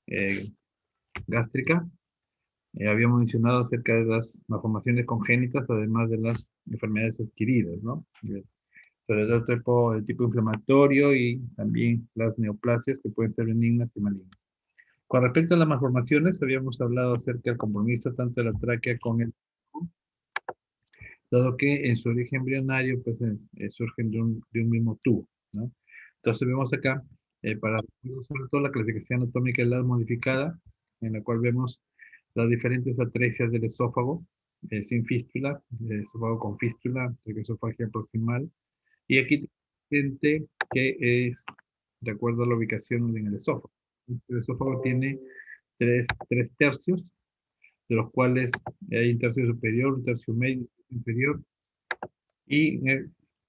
eh, gástrica. Habíamos mencionado acerca de las malformaciones congénitas, además de las enfermedades adquiridas, ¿no? Sobre todo el tipo inflamatorio y también las neoplasias que pueden ser benignas y malignas. Con respecto a las malformaciones, habíamos hablado acerca del compromiso tanto de la tráquea con el, dado que en su origen embrionario pues, surgen de un mismo tubo, ¿no? Entonces vemos acá, para sobre todo la clasificación anatómica de la modificada, en la cual vemos las diferentes atresias del esófago, sin fístula, esófago con fístula, esofagia proximal, y aquí gente que es de acuerdo a la ubicación en el esófago. El esófago tiene tres tercios, de los cuales hay un tercio superior, un tercio medio, un tercio inferior, y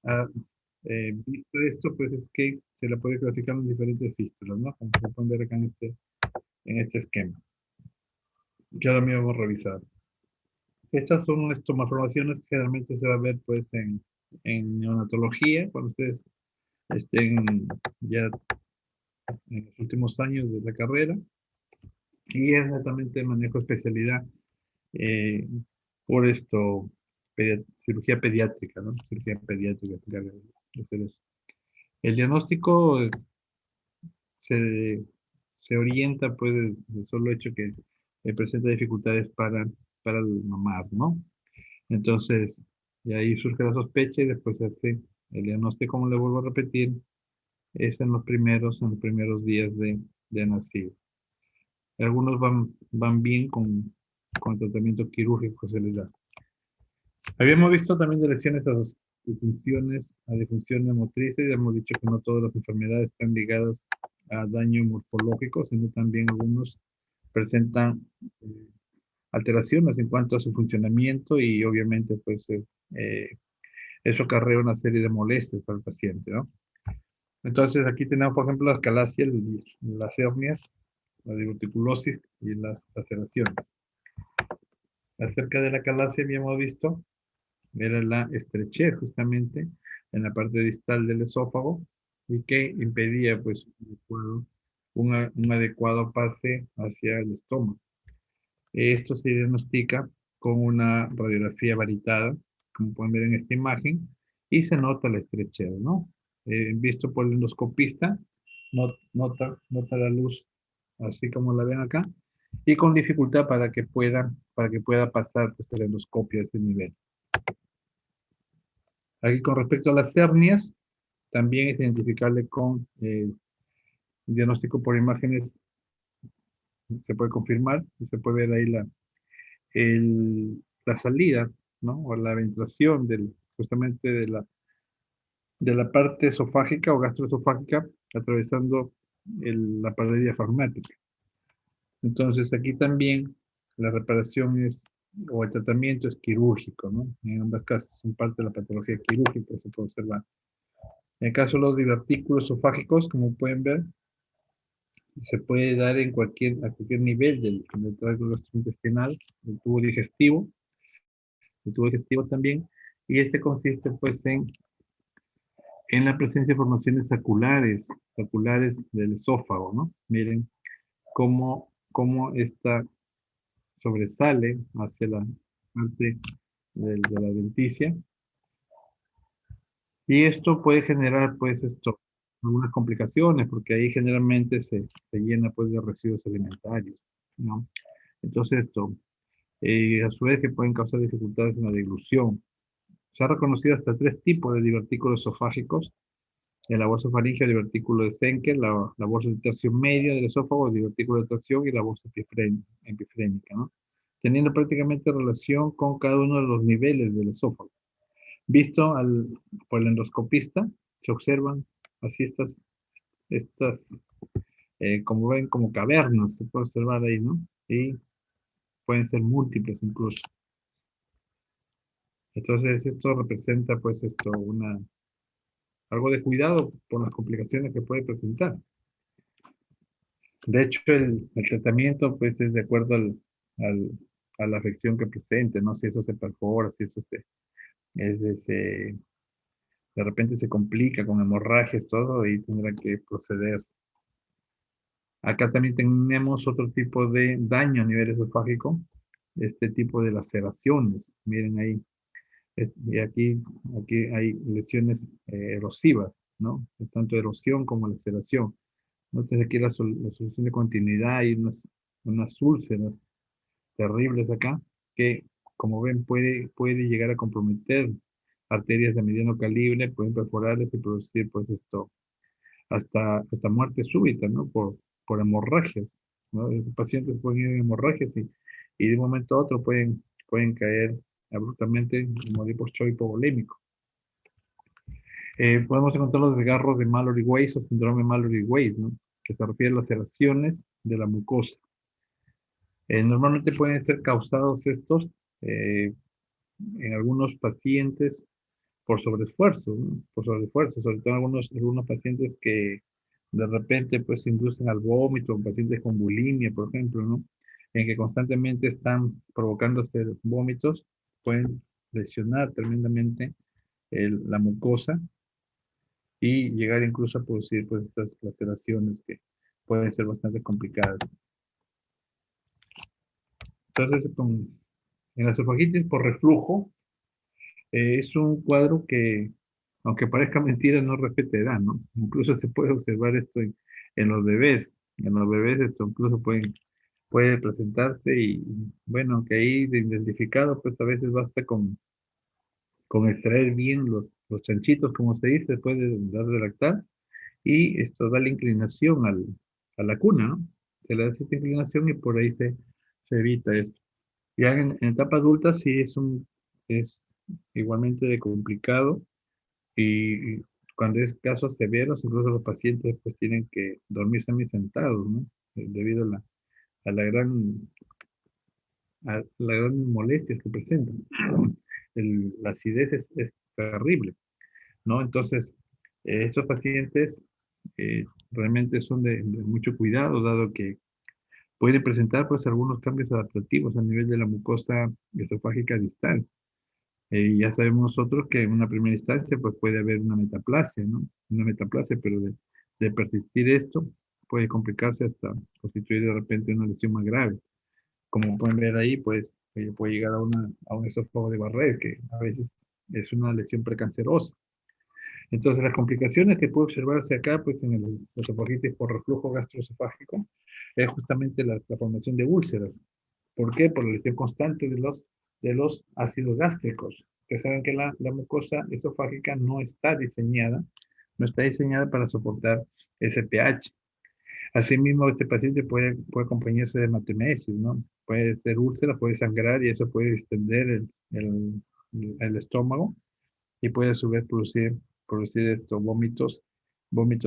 ah, visto esto, pues es que se la puede clasificar en diferentes fístulas, ¿no? Como se puede ver acá en este esquema, que ahora mismo vamos a revisar. Estas son malformaciones que generalmente se va a ver pues en neonatología, cuando ustedes estén ya en los últimos años de la carrera, y es netamente manejo especialidad eh, por esto, cirugía pediátrica, ¿no? Cirugía pediátrica se encarga de hacer eso. El diagnóstico se, se orienta pues del solo hecho que presenta dificultades para el mamar, ¿no? Entonces, de ahí surge la sospecha y después se hace el diagnóstico, como le vuelvo a repetir, es en los primeros días de nacido. Algunos van bien con el tratamiento quirúrgico que se les da. Habíamos visto también de lesiones a disfunciones motrices y hemos dicho que no todas las enfermedades están ligadas a daño morfológico, sino también algunos presentan alteraciones en cuanto a su funcionamiento y obviamente pues eh, eso acarrea una serie de molestias para el paciente, ¿no? Entonces aquí tenemos por ejemplo las calasias, las hernias, la diverticulosis y las laceraciones. Acerca de la calasia habíamos visto era la estrechez justamente en la parte distal del esófago y que impedía pues un adecuado pase hacia el estómago. Esto se diagnostica con una radiografía varitada, como pueden ver en esta imagen, y se nota la estrechez, ¿no? Visto por el endoscopista, nota la luz así como la ven acá, y con dificultad para que pueda pasar pues, el endoscopio a ese nivel. Aquí con respecto a las hernias, también es identificable con diagnóstico por imágenes, se puede confirmar y se puede ver ahí la salida, ¿no? O la ventilación justamente de la parte esofágica o gastroesofágica atravesando la pared diafragmática. Entonces aquí también la reparación o el tratamiento es quirúrgico, ¿no? En ambas casos son parte de la patología quirúrgica, se puede observar. En el caso de los divertículos esofágicos, como pueden ver, se puede dar a cualquier nivel del tracto gastrointestinal, el tubo digestivo también, y este consiste pues en la presencia de formaciones saculares del esófago, ¿no? Miren cómo esta sobresale hacia la parte de la denticia, y esto puede generar pues algunas complicaciones, porque ahí generalmente se llena pues de residuos alimentarios, ¿no? Entonces a su vez que pueden causar dificultades en la deglución. Se ha reconocido hasta tres tipos de divertículos esofágicos: la bolsa faríngea, el divertículo de Zenker, la bolsa de tercio medio del esófago, el divertículo de tracción y la bolsa epifrénica, ¿no? Teniendo prácticamente relación con cada uno de los niveles del esófago. Visto por el endoscopista, se observan así estas como ven, como cavernas, se puede observar ahí, ¿no? Y pueden ser múltiples incluso. Entonces esto representa pues algo de cuidado por las complicaciones que puede presentar. De hecho, el tratamiento pues es de acuerdo al- a la afección que presente, no si eso se perfora, si eso de repente se complica con hemorragias, todo, y tendrá que proceder. Acá también tenemos otro tipo de daño a nivel esofágico, este tipo de laceraciones. Miren ahí, y aquí hay lesiones erosivas, ¿no? Tanto erosión como laceración. Entonces aquí la solución de continuidad, hay unas úlceras terribles acá, que como ven puede llegar a comprometer arterias de mediano calibre, pueden perforarlas y producir pues esto, hasta muerte súbita, ¿no? Por hemorragias, ¿no? Los pacientes pueden ir en hemorragias y de un momento a otro pueden caer abruptamente en morir por shock hipovolémico. Podemos encontrar los desgarros de Mallory-Weiss o síndrome Mallory-Weiss, ¿no? Que se refiere a las laceraciones de la mucosa. Normalmente pueden ser causados estos eh, en algunos pacientes por sobreesfuerzo, ¿no? Por sobreesfuerzo, sobre todo algunos pacientes que de repente pues se inducen al vómito, pacientes con bulimia, por ejemplo, ¿no? En que constantemente están provocándose vómitos, pueden lesionar tremendamente la mucosa y llegar incluso a producir pues estas laceraciones que pueden ser bastante complicadas. Entonces, en la esofagiti's por reflujo, es un cuadro que, aunque parezca mentira, no respeta edad, ¿no? Incluso se puede observar esto en los bebés. En los bebés esto incluso puede presentarse y, bueno, que ahí de identificado, pues a veces basta con extraer bien los chanchitos, como se dice, después de dar de lactar, y esto da la inclinación a la cuna, ¿no? Se le da esta inclinación y por ahí se evita esto. Ya en etapa adulta sí es igualmente de complicado y cuando es casos severos, incluso los pacientes pues tienen que dormir sentados, ¿no? Debido a la gran, a la gran molestia que presentan. La acidez es terrible, ¿no? Entonces, estos pacientes realmente son de mucho cuidado, dado que pueden presentar pues algunos cambios adaptativos a nivel de la mucosa esofágica distal. Ya sabemos nosotros que en una primera instancia pues puede haber una metaplasia, ¿no? Una metaplasia, pero de persistir esto puede complicarse hasta constituir de repente una lesión más grave. Como pueden ver ahí, pues puede llegar a un esófago de Barrett, que a veces es una lesión precancerosa. Entonces, las complicaciones que puede observarse acá, pues en el esofagitis por reflujo gastroesofágico, es justamente la formación de úlceras. ¿Por qué? Por la lesión constante de los ácidos gástricos. Ustedes saben que la mucosa esofágica no está diseñada para soportar ese pH. Asimismo, este paciente puede acompañarse de hematemesis, ¿no? Puede ser úlcera, puede sangrar y eso puede extender el estómago y puede a su vez producir estos vómitos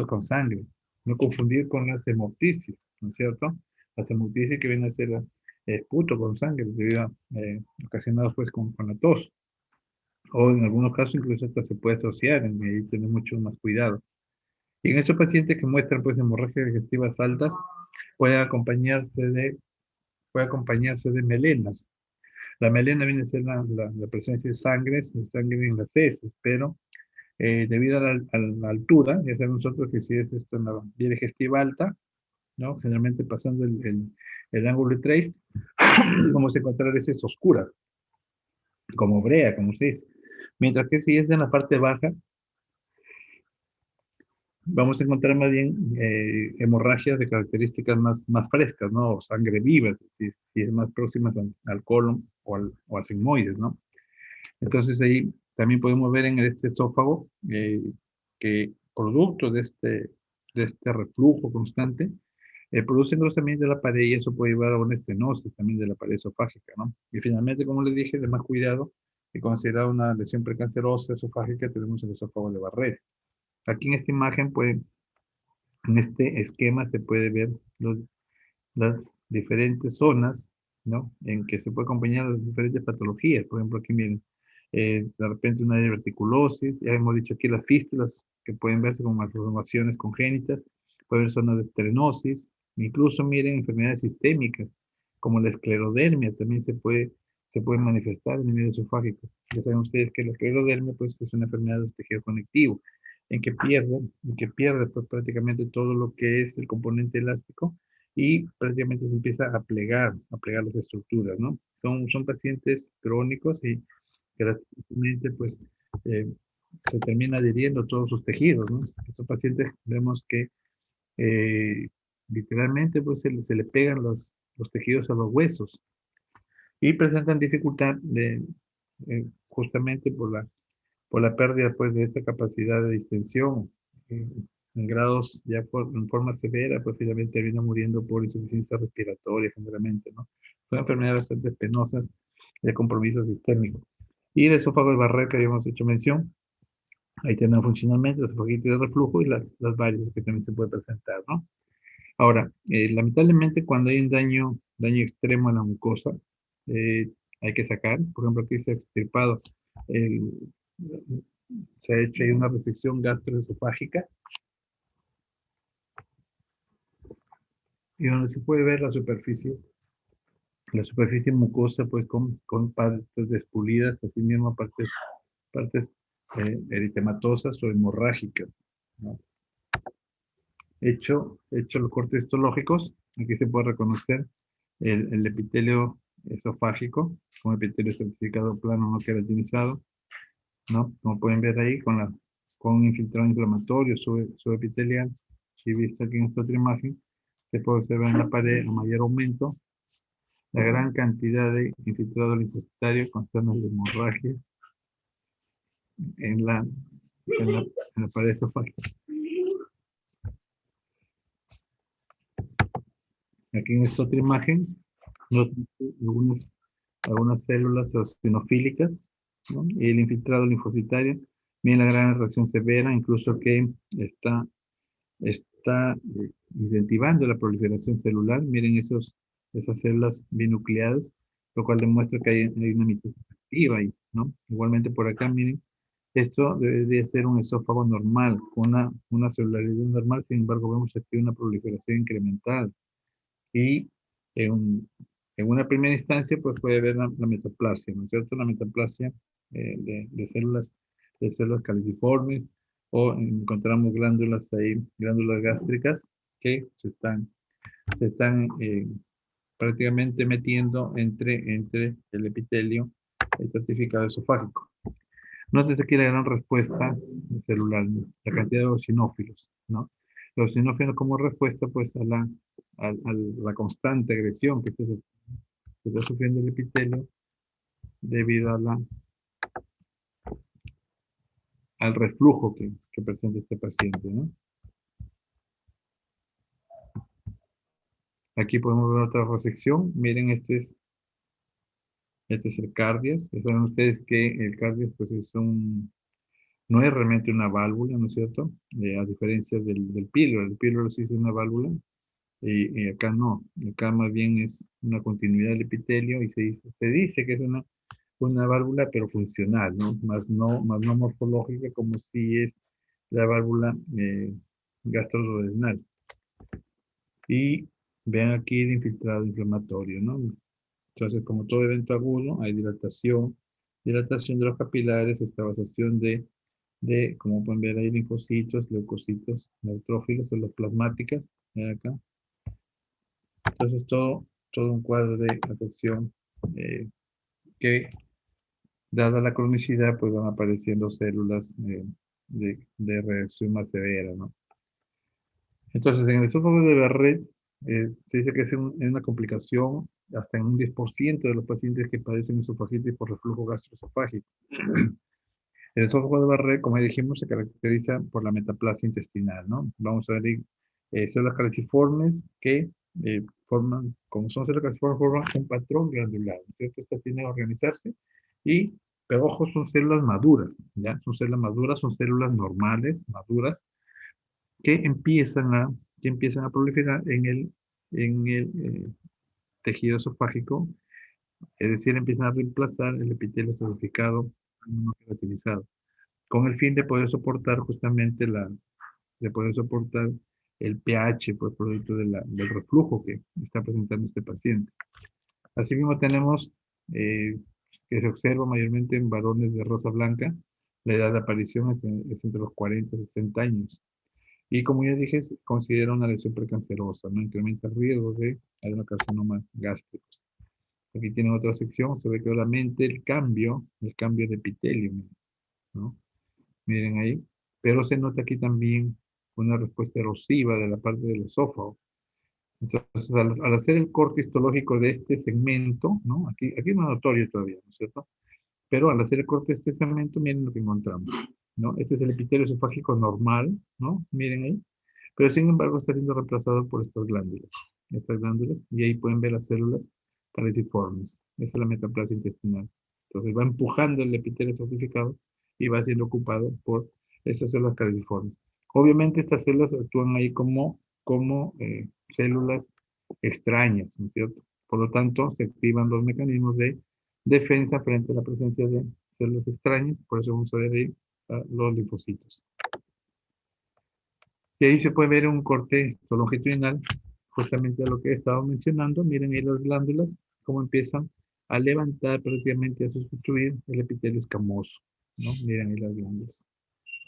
con sangre. No confundir con las hemoptisis, ¿no es cierto? Las hemoptisis que vienen a ser puto con sangre, debido ocasionados pues con la tos. O en algunos casos incluso hasta se puede asociar, y ahí tener mucho más cuidado. Y en estos pacientes que muestran pues hemorragias digestivas altas, puede acompañarse de, puede acompañarse de melenas. La melena viene a ser la presencia de sangre en las heces, pero debido a la altura, ya sabemos nosotros que si es esto en la vía digestiva alta, ¿no? Generalmente pasando el ángulo de trace, vamos a encontrar heces oscuras, como brea, como se dice. Mientras que si es en la parte baja, vamos a encontrar más bien hemorragias de características más frescas, ¿no? O sangre viva, si es más próxima al colon o al sigmoides, ¿no? Entonces ahí también podemos ver en este esófago que producto de este reflujo constante, produce engrosamiento de la pared y eso puede llevar a una estenosis también de la pared esofágica, ¿no? Y finalmente, como les dije, de más cuidado, y considerado una lesión precancerosa esofágica, tenemos el esófago de Barrett. Aquí en esta imagen, pues, en este esquema se puede ver las diferentes zonas, ¿no? En que se puede acompañar las diferentes patologías. Por ejemplo, aquí miren, de repente una diverticulosis, ya hemos dicho aquí las fístulas que pueden verse como malformaciones congénitas, puede haber zonas de esterenosis, incluso miren enfermedades sistémicas, como la esclerodermia también se puede manifestar en el nivel esofágico. Ya saben ustedes que la esclerodermia pues, es una enfermedad del tejido conectivo, en que pierde pues, prácticamente todo lo que es el componente elástico y prácticamente se empieza a plegar las estructuras, ¿no? Son pacientes crónicos y que lastimosamente, pues, eh, se termina adhiriendo todos sus tejidos, ¿no? Estos pacientes vemos que eh, literalmente, pues, se le pegan los tejidos a los huesos y presentan dificultad justamente por la pérdida, pues, de esta capacidad de distensión. eh, en grados ya en forma severa, pues finalmente termina muriendo por insuficiencia respiratoria generalmente, ¿no? Son enfermedades bastante penosas de compromiso sistémico. Y el esófago de Barrett que habíamos hecho mención, ahí tenemos funcionalmente la esofagititis de reflujo y las varices que también se puede presentar, ¿no? Ahora, lamentablemente cuando hay un daño extremo a la mucosa, hay que sacar, por ejemplo, aquí se ha extirpado, el- se ha hecho ahí una resección gastroesofágica y donde se puede ver la superficie mucosa pues con partes despulidas, así mismo partes eritematosas o hemorrágicas, ¿no? Hecho los cortes histológicos, aquí se puede reconocer el epitelio esofágico, un epitelio certificado plano no queratinizado, ¿no? Como pueden ver ahí con un infiltrado inflamatorio subepitelial, y visto aquí en esta otra imagen, se puede observar en la pared a mayor aumento la gran cantidad de infiltrado linfocitario con zonas de hemorragia en la, en la, en la pared esofágica. Aquí en esta otra imagen, algunas, algunas células eosinofílicas, ¿no? Y el infiltrado linfocitario. Miren la gran reacción severa, incluso que está incentivando la proliferación celular. Miren esas células binucleadas, lo cual demuestra que hay una mitosis activa ahí, ¿no? Igualmente por acá, miren, esto debería ser un esófago normal, con una celularidad normal, sin embargo vemos aquí una proliferación incremental. Y en una primera instancia, pues puede haber la metaplasia, ¿no es cierto? La metaplasia de células caliciformes, o encontramos glándulas ahí, glándulas gástricas que se están prácticamente metiendo entre el epitelio estratificado esofágico. Nótese aquí la gran respuesta celular, ¿no? La cantidad de eosinófilos, ¿no? Los eosinófilos como respuesta, pues, a la constante agresión que está sufriendo el epitelio debido al reflujo que presenta este paciente, ¿no? Aquí podemos ver otra resección. Miren, este es el cardias. Saben ustedes que el cardias, pues, no es realmente una válvula, ¿no es cierto? A diferencia del píloro. El píloro sí es una válvula. Y acá no, acá más bien es una continuidad del epitelio y se dice que es una válvula pero funcional, ¿no? Más no morfológica como si es la válvula gastroduodenal. Y vean aquí el infiltrado inflamatorio, ¿no? Entonces, como todo evento agudo, hay dilatación de los capilares, extravasación como pueden ver ahí, linfocitos, leucocitos, neutrófilos, células plasmáticas, vean acá. Entonces, todo un cuadro de afección eh, que, dada la cronicidad, pues van apareciendo células de reacción más severa, ¿no? Entonces, en el esófago de Barrett, se dice que es una complicación hasta en un 10% de los pacientes que padecen esofagitis por reflujo gastroesofágico. El esófago de Barrett, como ya dijimos, se caracteriza por la metaplasia intestinal, ¿no? Vamos a ver células caliciformes que como son células caliciformes, forman un patrón glandular, ¿no es cierto? Estas tienden a organizarse y, pero ojo, son células maduras, ¿ya? Son células maduras, son células normales, maduras, que empiezan que empiezan a proliferar en el tejido esofágico, es decir, empiezan a reemplazar el epitelio estratificado no queratinizado, con el fin de poder soportar justamente de poder soportar el pH, pues, producto del reflujo que está presentando este paciente. Asimismo tenemos que se observa mayormente en varones de raza blanca, la edad de aparición es entre los 40 y 60 años. Y como ya dije, se considera una lesión precancerosa, ¿no? Incrementa el riesgo de adenocarcinoma gástrico. Aquí tienen otra sección, se ve claramente el cambio de epitelio, ¿no? Miren ahí. Pero se nota aquí también una respuesta erosiva de la parte del esófago. Entonces, al hacer el corte histológico de este segmento, ¿no? Aquí no es notorio todavía, ¿no es cierto? Pero al hacer el corte de este segmento, miren lo que encontramos, ¿no? Este es el epitelio esofágico normal, ¿no? Miren ahí. Pero sin embargo está siendo reemplazado por estas glándulas, y ahí pueden ver las células caliciformes. Esa es la metaplasia intestinal. Entonces va empujando el epitelio estratificado y va siendo ocupado por estas células caliciformes. Obviamente estas células actúan ahí como células extrañas, ¿no es cierto? Por lo tanto, se activan los mecanismos de defensa frente a la presencia de células extrañas, por eso vamos a ver ahí los linfocitos. Y ahí se puede ver un corte longitudinal, justamente a lo que he estado mencionando. Miren ahí las glándulas, cómo empiezan a levantar, prácticamente a sustituir el epitelio escamoso, ¿no? Miren ahí las glándulas.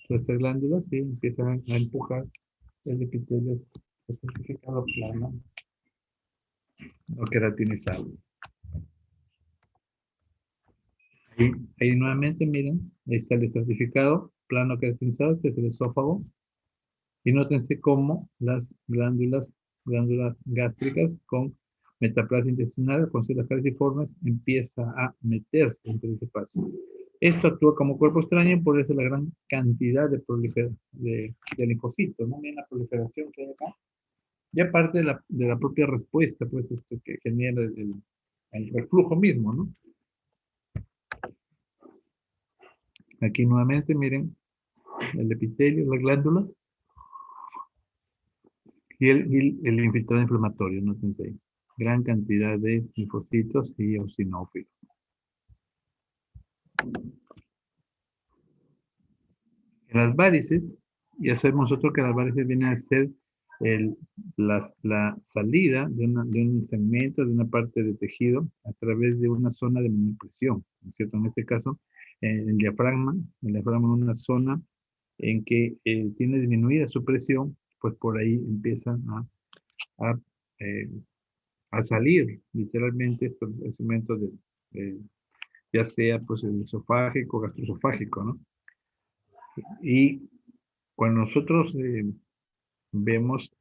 Entonces, estas glándulas sí empiezan a empujar el epitelio estratificado plano o queratinizado. Ahí nuevamente, miren, ahí está el estratificado plano queratinizado, este es el esófago. Y nótense cómo las glándulas gástricas con metaplasia intestinal, con células caliciformes, empieza a meterse entre ese espacio. Esto actúa como cuerpo extraño, por eso la gran cantidad de linfocitos, ¿no? Miren la proliferación que hay acá. Y aparte de la propia respuesta, pues, esto que genera el reflujo mismo, ¿no? Aquí nuevamente, miren, el epitelio, la glándula, y el infiltrado inflamatorio, nótense ahí. Gran cantidad de linfocitos y eosinófilos. En las varices, ya sabemos nosotros que las varices vienen a ser la salida de un segmento, de una parte de tejido, a través de una zona de presión, ¿no es cierto? En este caso, el diafragma es una zona en que tiene disminuida su presión, pues por ahí empiezan a, eh, a salir literalmente estos segmentos ya sea pues el esofágico, gastroesofágico, ¿no? Y cuando nosotros vemos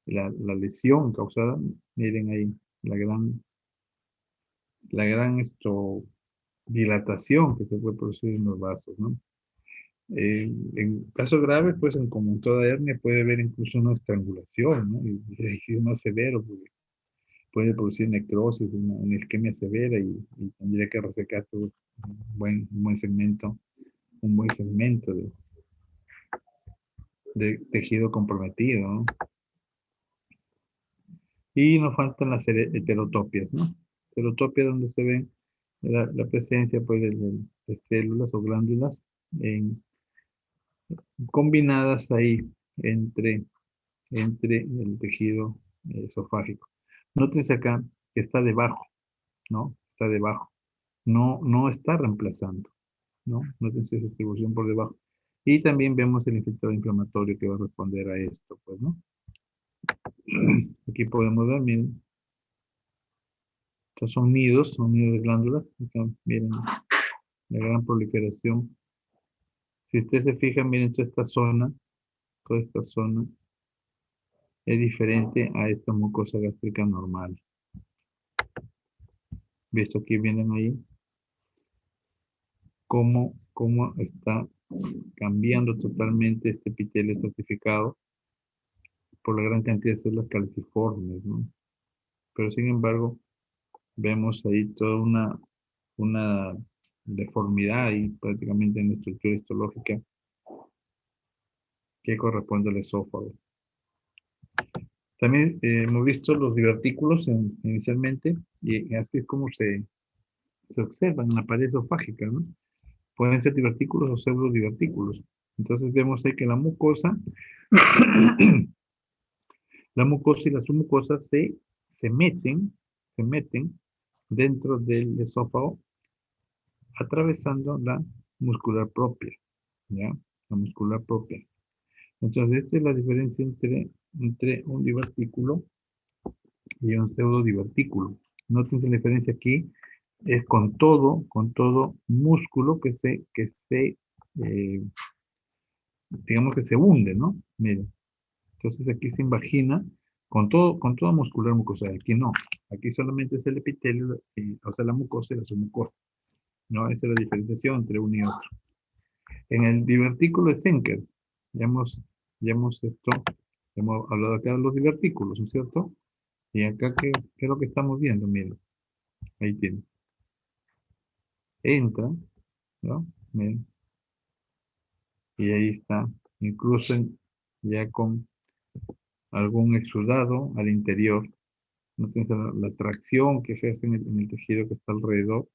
la lesión causada, miren ahí la gran dilatación que se puede producir en los vasos, ¿no? En casos graves, pues como en toda hernia, puede haber incluso una estrangulación, ¿no? Y es más severo, porque puede producir necrosis, una isquemia severa, y tendría que resecar todo un buen segmento de tejido comprometido, ¿no? Y nos faltan las heterotopias, ¿no? Heterotopia donde se ve la presencia, pues, de células o glándulas en- combinadas ahí entre, entre el tejido esofágico. Nótense acá que está debajo, ¿no? Está debajo. No está reemplazando, ¿no? Nótense esa distribución por debajo. Y también vemos el infiltrado inflamatorio que va a responder a esto, pues, ¿no? Aquí podemos ver, miren, estos son nidos de glándulas. Acá, miren, la gran proliferación. Si ustedes se fijan, miren, toda esta zona es diferente a esta mucosa gástrica normal. Visto aquí vienen ahí cómo está cambiando totalmente este epitelio estratificado por la gran cantidad de células calciformes, ¿no? Pero sin embargo, vemos ahí toda una deformidad ahí prácticamente en la estructura histológica que corresponde al esófago. También hemos visto los divertículos inicialmente, y así es como se observan en la pared esofágica, ¿no? Pueden ser divertículos o pseudodivertículos. Entonces vemos ahí que la mucosa y la submucosa se meten dentro del esófago, atravesando la muscular propia, ¿ya? La muscular propia. Entonces, esta es la diferencia entre un divertículo y un pseudodivertículo. Noten la diferencia aquí es con todo músculo eh, digamos que se hunde, ¿no? Miren, entonces aquí se invagina con toda muscular mucosa. Aquí no, aquí solamente es el epitelio, o sea, la mucosa y la submucosa, ¿no? Esa es la diferenciación entre uno y otro. En el divertículo de Zenker, ya hemos, hemos hablado acá de los divertículos, ¿no es cierto? Y acá, ¿qué es lo que estamos viendo? Miren, ahí tiene. Entra, ¿no? Miren, y ahí está, incluso ya con algún exudado al interior, no tienes la tracción que ejerce en el tejido que está alrededor.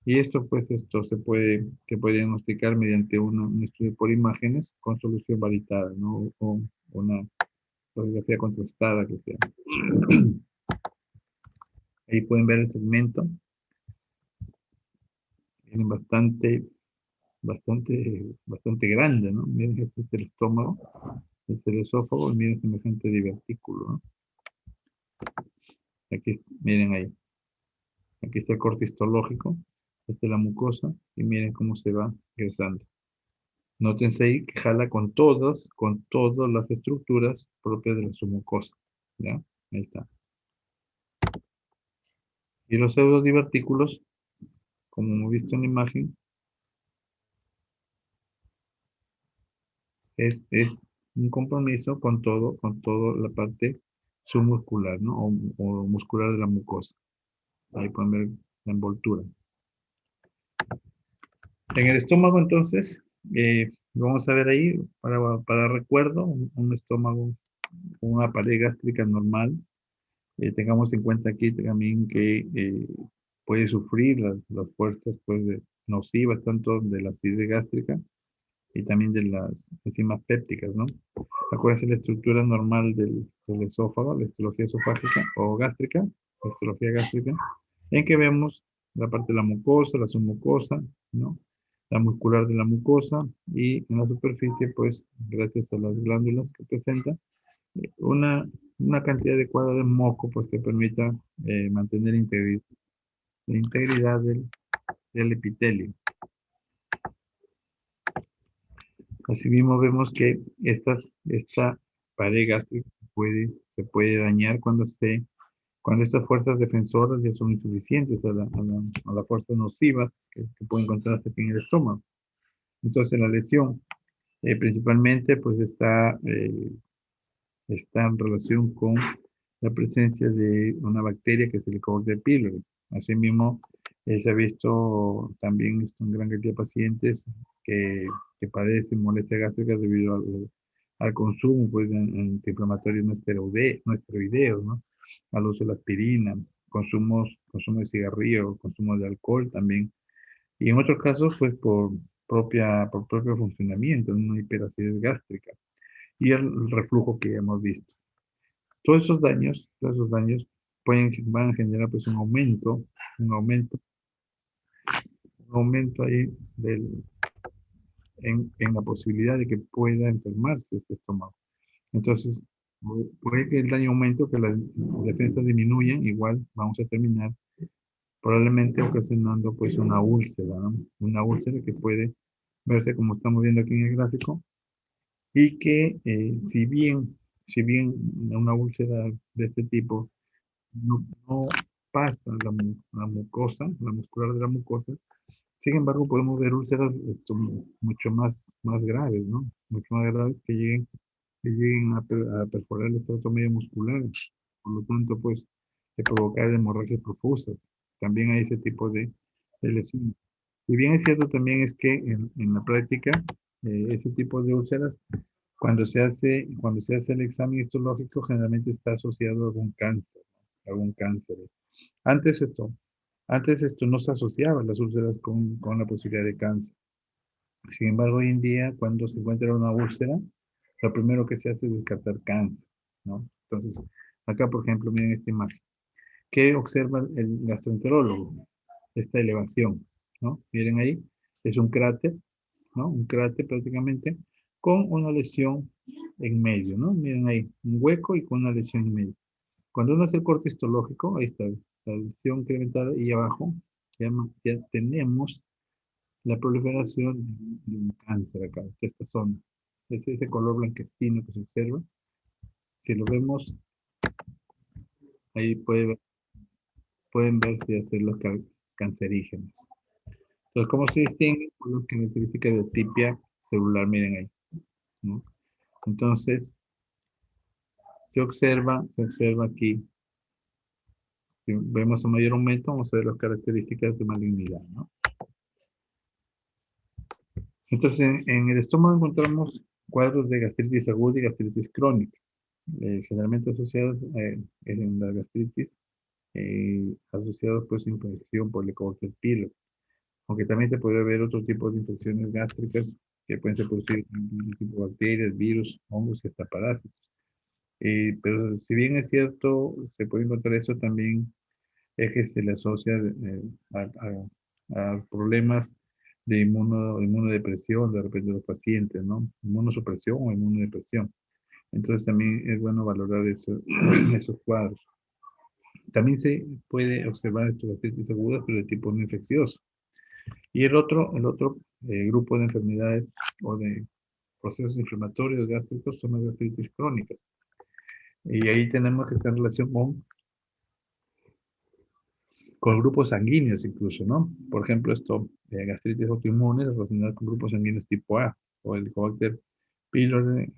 Y esto, pues, esto se puede diagnosticar mediante un estudio por imágenes con solución varitada, ¿no? O una fotografía contrastada que sea. Ahí pueden ver el segmento. Tienen bastante grande, ¿no? Miren, este es el estómago, este es el esófago, y miren semejante divertículo, ¿no? Aquí, miren ahí. Aquí está el corte histológico, esta es la mucosa, y miren cómo se va ingresando. Nótense ahí que jala con todas las estructuras propias de la submucosa. ¿Ya? Ahí está. Y los pseudodivertículos, como hemos visto en la imagen, es un compromiso con todo la parte submuscular, ¿no? O muscular de la mucosa. Ahí pueden ver la envoltura. En el estómago, entonces, vamos a ver ahí, para recuerdo, un estómago, una pared gástrica normal. Tengamos en cuenta aquí también que puede sufrir las fuerzas pues, nocivas tanto de la acidez gástrica y también de las enzimas pépticas, ¿no? Acuérdense la estructura normal del esófago, la histología esofágica o gástrica, la histología gástrica, en que vemos la parte de la mucosa, la submucosa, ¿no? La muscular de la mucosa y en la superficie, pues, gracias a las glándulas que presenta, una, una cantidad adecuada de moco, pues, que permita mantener la integridad del epitelio. Asimismo, vemos que esta pared gástrica se puede dañar cuando estas fuerzas defensoras ya son insuficientes a las fuerzas nocivas que pueden encontrarse aquí en el estómago. Entonces, la lesión principalmente pues está en relación con la presencia de una bacteria que es el Helicobacter pylori. Asimismo, se ha visto también en gran cantidad de pacientes que padecen molestias gástricas debido al consumo pues, de antiinflamatorios no esteroideos, ¿no? Al uso de la aspirina, consumo de cigarrillo, consumo de alcohol también. Y en otros casos, pues por propio funcionamiento, una hiperacidez gástrica y el reflujo que ya hemos visto. Todos esos daños van a generar pues un aumento, un aumento ahí en la posibilidad de que pueda enfermarse este estómago. Entonces, puede que el daño aumente o que las defensas disminuyan, igual vamos a terminar probablemente ocasionando pues una úlcera, ¿no? Una úlcera que puede verse como estamos viendo aquí en el gráfico y que si bien una úlcera de este tipo no pasa la mucosa, la muscular de la mucosa. Sin embargo, podemos ver úlceras mucho más graves, ¿no? Mucho más graves que lleguen a perforar el estrato medio muscular. Por lo tanto, pues, provocar hemorragias profusas. También hay ese tipo de lesiones. Y bien es cierto también es que en la práctica, ese tipo de úlceras, cuando se hace el examen histológico, generalmente está asociado a algún cáncer, ¿no? Algún cáncer. Antes esto, antes esto no se asociaba las úlceras con la posibilidad de cáncer. Sin embargo, hoy en día, cuando se encuentra una úlcera, lo primero que se hace es descartar cáncer, ¿no? Entonces, acá, por ejemplo, miren esta imagen. ¿Qué observa el gastroenterólogo? Esta elevación, ¿no? Miren ahí, es un cráter, ¿no? Un cráter prácticamente con una lesión en medio, ¿no? Miren ahí, un hueco y con una lesión en medio. Cuando uno hace el corte histológico, ahí está, la lesión incrementada y abajo ya tenemos la proliferación de un cáncer acá, de esta zona. Es ese color blanquecino que se observa. Si lo vemos, ahí pueden ver si es los cancerígenos. Entonces, ¿cómo se distingue? Por las características de tipia celular, miren ahí, ¿no? Entonces, se observa aquí, si vemos un mayor aumento, vamos a ver las características de malignidad, ¿no? Entonces, en el estómago encontramos cuadros de gastritis aguda y gastritis crónica, generalmente asociados en la gastritis, asociados pues a infección por Helicobacter pylori, aunque también se puede ver otros tipos de infecciones gástricas que pueden ser producidas por tipo de bacterias, virus, hongos y hasta parásitos. Pero si bien es cierto, se puede encontrar eso también es que se le asocia a problemas de inmunodepresión de repente de los pacientes, ¿no? Inmunosupresión o inmunodepresión. Entonces también es bueno valorar esos cuadros. También se puede observar estos gastritis agudas, pero de tipo no infeccioso. Y el otro grupo de enfermedades o de procesos inflamatorios gástricos son las gastritis crónicas. Y ahí tenemos que estar en relación con grupos sanguíneos incluso, ¿no? Por ejemplo, gastritis autoinmune relacionada con grupos sanguíneos tipo A, o el Helicobacter pylori,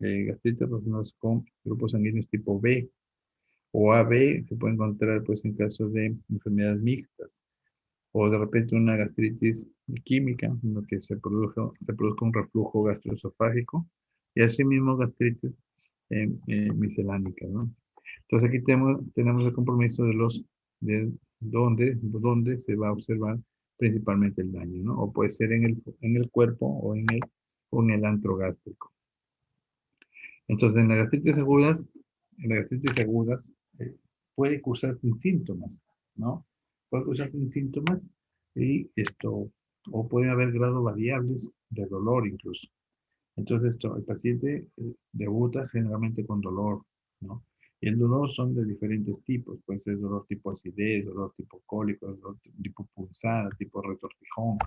gastritis relacionadas con grupos sanguíneos tipo B, o AB, se puede encontrar pues en casos de enfermedades mixtas, o de repente una gastritis química, en lo que se produzca un reflujo gastroesofágico, y asimismo gastritis miscelánica, ¿no? Entonces aquí tenemos el compromiso de dónde se va a observar principalmente el daño, ¿no? O puede ser en el cuerpo o en el antro gástrico. Entonces en las gastritis agudas eh, puede cursar sin síntomas, ¿no? Puede cursar sin síntomas o puede haber grados variables de dolor incluso. Entonces, el paciente debuta generalmente con dolor, ¿no? Y el dolor son de diferentes tipos. Puede ser dolor tipo acidez, dolor tipo cólico, dolor tipo punzada, tipo retortijón.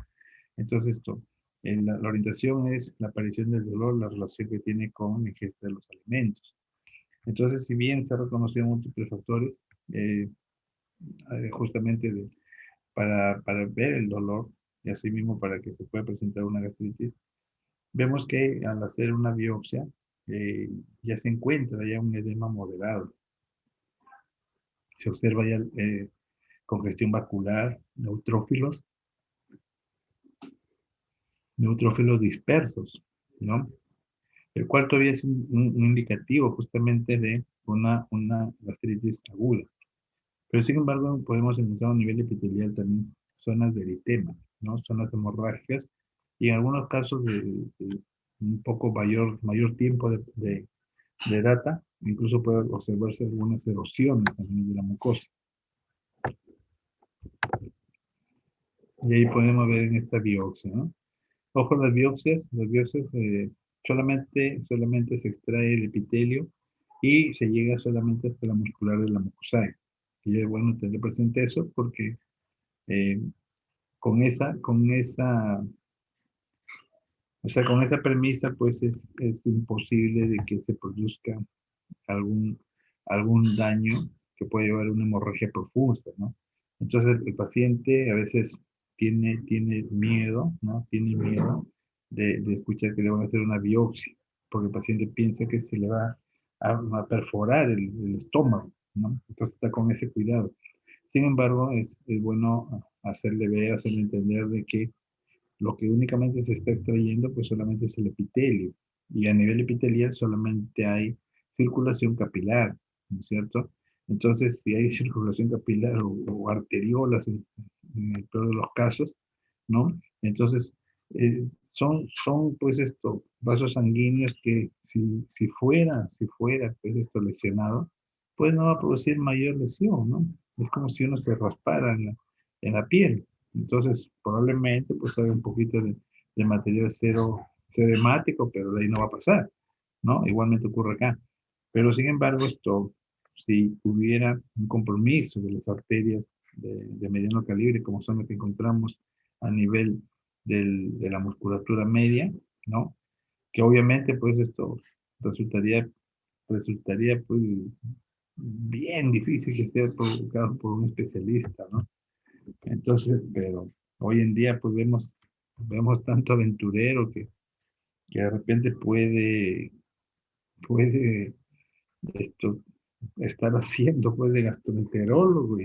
Entonces, la orientación es la aparición del dolor, la relación que tiene con la ingesta de los alimentos. Entonces, si bien se han reconocido múltiples factores, eh, justamente para ver el dolor y asimismo para que se pueda presentar una gastritis, vemos que al hacer una biopsia ya se encuentra ya un edema moderado. Se observa ya congestión vascular, neutrófilos dispersos, ¿no? El cual todavía es un indicativo justamente de una gastritis aguda. Pero sin embargo podemos encontrar a nivel epitelial también zonas de eritema, ¿no? Zonas hemorrágicas y en algunos casos de un poco mayor tiempo de data, incluso puede observarse algunas erosiones a nivel de la mucosa. Y ahí podemos ver en esta biopsia, ¿no? Ojo, las biopsias solamente se extrae el epitelio y se llega solamente hasta la muscular de la mucosa. Y es bueno tener presente eso porque eh, con esa premisa, pues es imposible de que se produzca algún, algún daño que puede llevar a una hemorragia profusa, ¿no? Entonces el paciente a veces tiene miedo, ¿no? Tiene miedo de escuchar que le van a hacer una biopsia, porque el paciente piensa que se le va a perforar el estómago, ¿no? Entonces está con ese cuidado. Sin embargo, es bueno hacerle ver, hacerle entender de que lo que únicamente se está extrayendo, pues solamente es el epitelio. Y a nivel epitelial solamente hay circulación capilar, ¿no es cierto? Entonces, si hay circulación capilar o arteriolas en el peor de los casos, ¿no? Entonces, son pues vasos sanguíneos que si fuera pues esto lesionado, pues no va a producir mayor lesión, ¿no? Es como si uno se raspara en la piel. Entonces, probablemente pues hay un poquito de material cero, sedemático, pero de ahí no va a pasar, ¿no? Igualmente ocurre acá. Pero sin embargo, esto, si hubiera un compromiso de las arterias de mediano calibre, como son las que encontramos a nivel de la musculatura media, ¿no? Que obviamente, pues esto resultaría pues bien difícil que sea provocado por un especialista, ¿no? Entonces, pero hoy en día pues vemos tanto aventurero que de repente puede esto estar haciendo pues de gastroenterólogo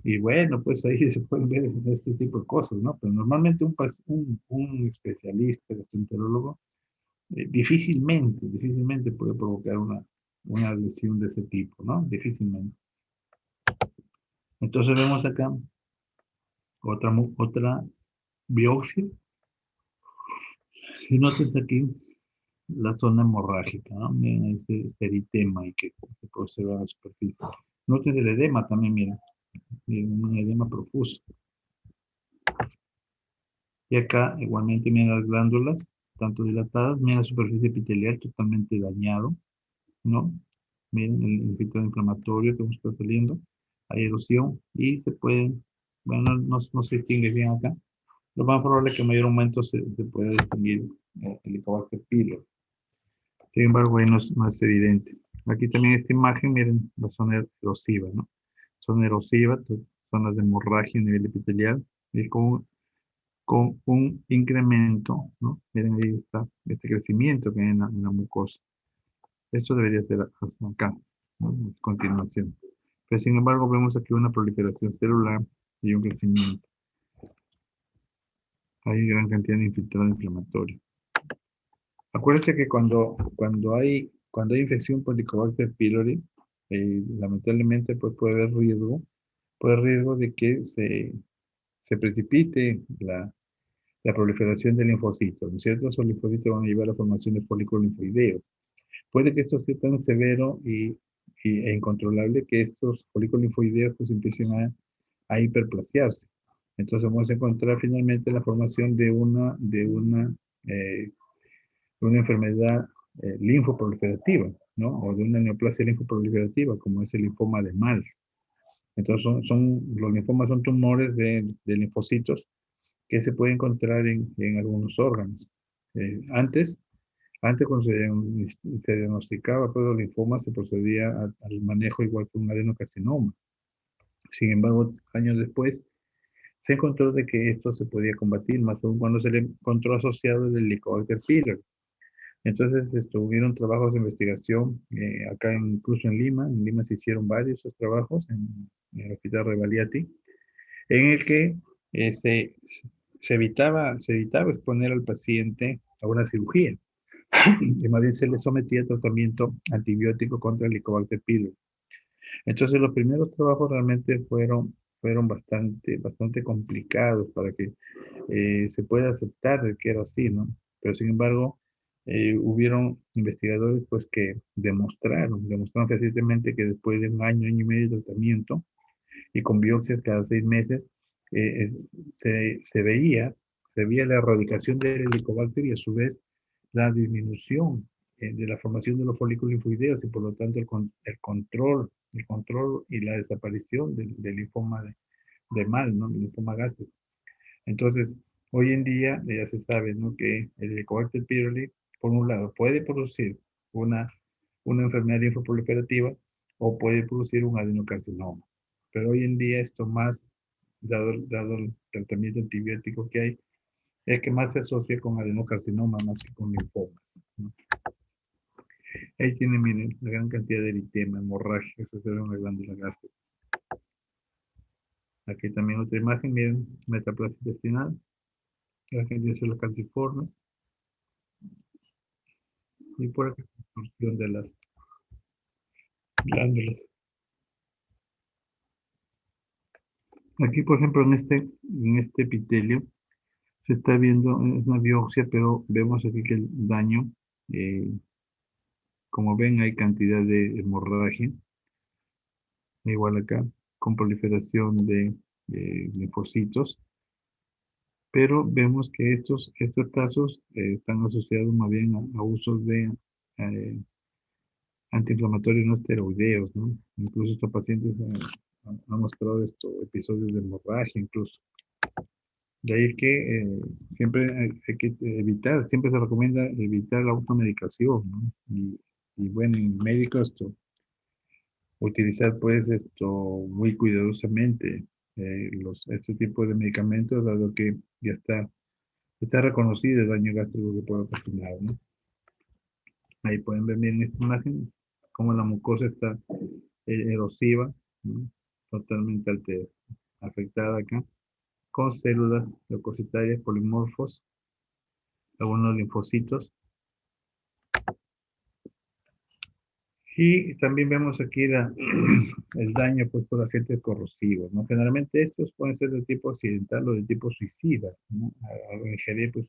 y bueno, pues ahí se pueden ver este tipo de cosas, ¿no? Pero normalmente un especialista gastroenterólogo difícilmente puede provocar una lesión de ese tipo, ¿no? Difícilmente. Entonces vemos acá otra biopsia y noten aquí la zona hemorrágica, ¿no? Miren ese eritema y que se puede observar en la superficie. Noten el edema también, miren, un edema profuso. Y acá igualmente miren las glándulas, tanto dilatadas, miren la superficie epitelial totalmente dañado, ¿no? Miren el filtro inflamatorio que nos está saliendo, hay erosión y se puede, bueno, no se distingue bien acá. Lo más probable es que en mayor aumento se pueda distinguir el Helicobacter pylori. Sin embargo, ahí no es evidente. Aquí también esta imagen, miren la zona erosiva, ¿no? Zona erosiva, zonas de hemorragia a nivel epitelial, y con un incremento, ¿no? Miren ahí está, este crecimiento que hay en la mucosa. Esto debería ser hasta acá, ¿no? A continuación. Pero sin embargo, vemos aquí una proliferación celular y un crecimiento. Hay gran cantidad de infiltrado inflamatorio. Acuérdense que cuando hay infección por Helicobacter pylori, lamentablemente pues puede haber riesgo de que se precipite la proliferación de linfocitos, ¿no es cierto? Esos linfocitos van a llevar a la formación de folículos linfoideos. Puede que esto sea tan severo e incontrolable que estos folículos linfoideos pues empiecen a hiperplasiarse. Entonces vamos a encontrar finalmente la formación eh, una enfermedad linfoproliferativa, ¿no? O de una neoplasia linfoproliferativa, como es el linfoma de Mal. Entonces, los linfomas son tumores de linfocitos que se pueden encontrar en algunos órganos. Antes cuando se diagnosticaba todo el linfoma, se procedía al manejo igual que un adenocarcinoma. Sin embargo, años después, se encontró de que esto se podía combatir, más aún cuando se le encontró asociado el Helicobacter pylori. Entonces, hubieron trabajos de investigación acá, incluso en Lima. En Lima se hicieron varios esos trabajos en el Hospital Revaliati, en el que se evitaba exponer al paciente a una cirugía. Y más bien se le sometía a tratamiento antibiótico contra el Helicobacter pylori. Entonces, los primeros trabajos realmente fueron bastante complicados para que se pueda aceptar de que era así, ¿no? Pero sin embargo, hubieron investigadores pues que demostraron fehacientemente que después de un año y medio de tratamiento y con biopsias cada 6 meses, eh, eh, se veía la erradicación del helicobacter y a su vez la disminución de la formación de los folículos linfoideos y por lo tanto el control y la desaparición del linfoma de Mal, ¿no? El linfoma gástrico. Entonces, hoy en día ya se sabe, ¿no? Que el Helicobacter pylori, por un lado, puede producir una, una enfermedad linfoproliferativa o puede producir un adenocarcinoma. Pero hoy en día esto más, dado el tratamiento antibiótico que hay, es que más se asocia con adenocarcinoma más que con linfomas, ¿no? Ahí tiene, miren, la gran cantidad de eritema, hemorragia que se observa en la glándula gástrica. Aquí también otra imagen, miren, metaplasia intestinal, la cantidad de células calciformes, y por acá, función de las glándulas. Aquí, por ejemplo, en este epitelio, se está viendo, es una biopsia, pero vemos aquí que el daño, eh, como ven, hay cantidad de hemorragia, igual acá, con proliferación de linfocitos. pero vemos que estos casos están asociados más bien a usos de eh, antiinflamatorios no esteroideos, ¿no? Incluso estos pacientes han mostrado estos episodios de hemorragia incluso. De ahí que siempre hay que evitar, siempre se recomienda evitar la automedicación, ¿no? Y bueno, en médicos utilizar pues esto muy cuidadosamente este tipo de medicamentos, dado que ya está reconocido el daño gástrico que puede ocasionar, ¿no? Ahí pueden ver bien en esta imagen cómo la mucosa está erosiva, ¿no? Totalmente afectada acá, con células leucocitarias, polimorfos, algunos linfocitos. Y también vemos aquí el daño pues, por agentes corrosivos, ¿no? Generalmente estos pueden ser de tipo accidental o de tipo suicida, ¿no? Al ingerir pues,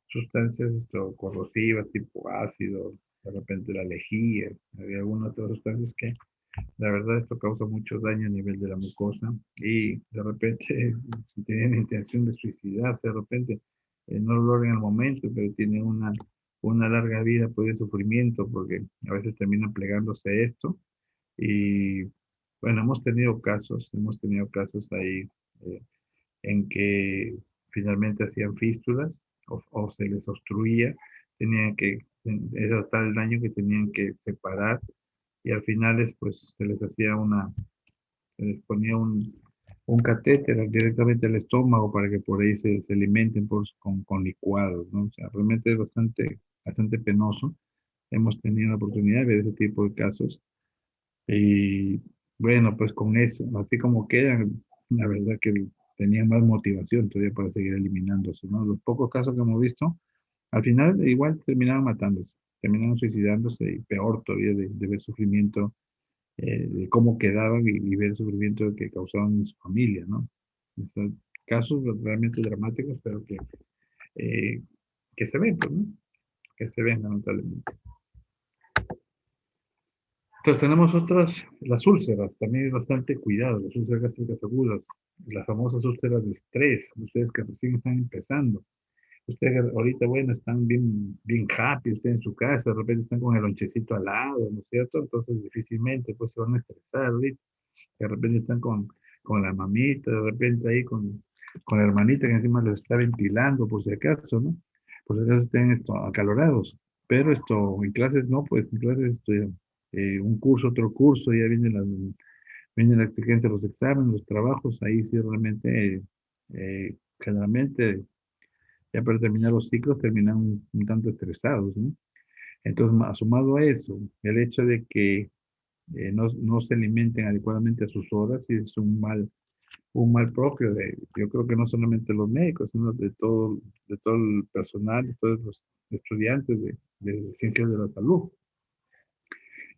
sustancias corrosivas tipo ácido, de repente la lejía, hay algunas otras sustancias que la verdad esto causa mucho daño a nivel de la mucosa y de repente si tienen intención de suicidarse, de repente no lo logran en el momento, pero tienen una larga vida pues, de sufrimiento porque a veces terminan plegándose a esto y bueno, hemos tenido casos ahí eh, en que finalmente hacían fístulas o se les obstruía, tenían que, era tal el daño que tenían que separar y al final pues se les hacía se les ponía un catéter directamente al estómago para que por ahí se alimenten con licuados, ¿no? O sea, realmente es bastante penoso. Hemos tenido la oportunidad de ver ese tipo de casos y bueno, pues con eso, así como quedan, la verdad que tenían más motivación todavía para seguir eliminándose, ¿no? Los pocos casos que hemos visto, al final igual terminaron matándose, terminaron suicidándose y peor todavía de ver sufrimiento, de cómo quedaban y ver el sufrimiento que causaban en su familia, ¿no? Son casos realmente dramáticos, pero eh, que se ven, pues, ¿no? Que se ven lamentablemente. Entonces tenemos las úlceras, también es bastante cuidado, las úlceras gástricas agudas, las famosas úlceras de estrés, ustedes que recién están empezando. Ustedes ahorita, bueno, están bien happy, ustedes en su casa, de repente están con el lonchecito al lado, ¿no es cierto? Entonces difícilmente pues se van a estresar ahorita. De repente están con la mamita, de repente ahí con la hermanita que encima les está ventilando por si acaso, ¿no? Por si acaso estén acalorados. Pero en clases no, pues en clases un curso, otro curso, ya viene la exigencia de los exámenes, los trabajos, ahí sí realmente, generalmente, ya para terminar los ciclos, terminan un tanto estresados, ¿no? Entonces, sumado a eso, el hecho de que no se alimenten adecuadamente a sus horas y es un mal propio yo creo que no solamente los médicos, sino de todo el personal, de todos los estudiantes de ciencias de la salud,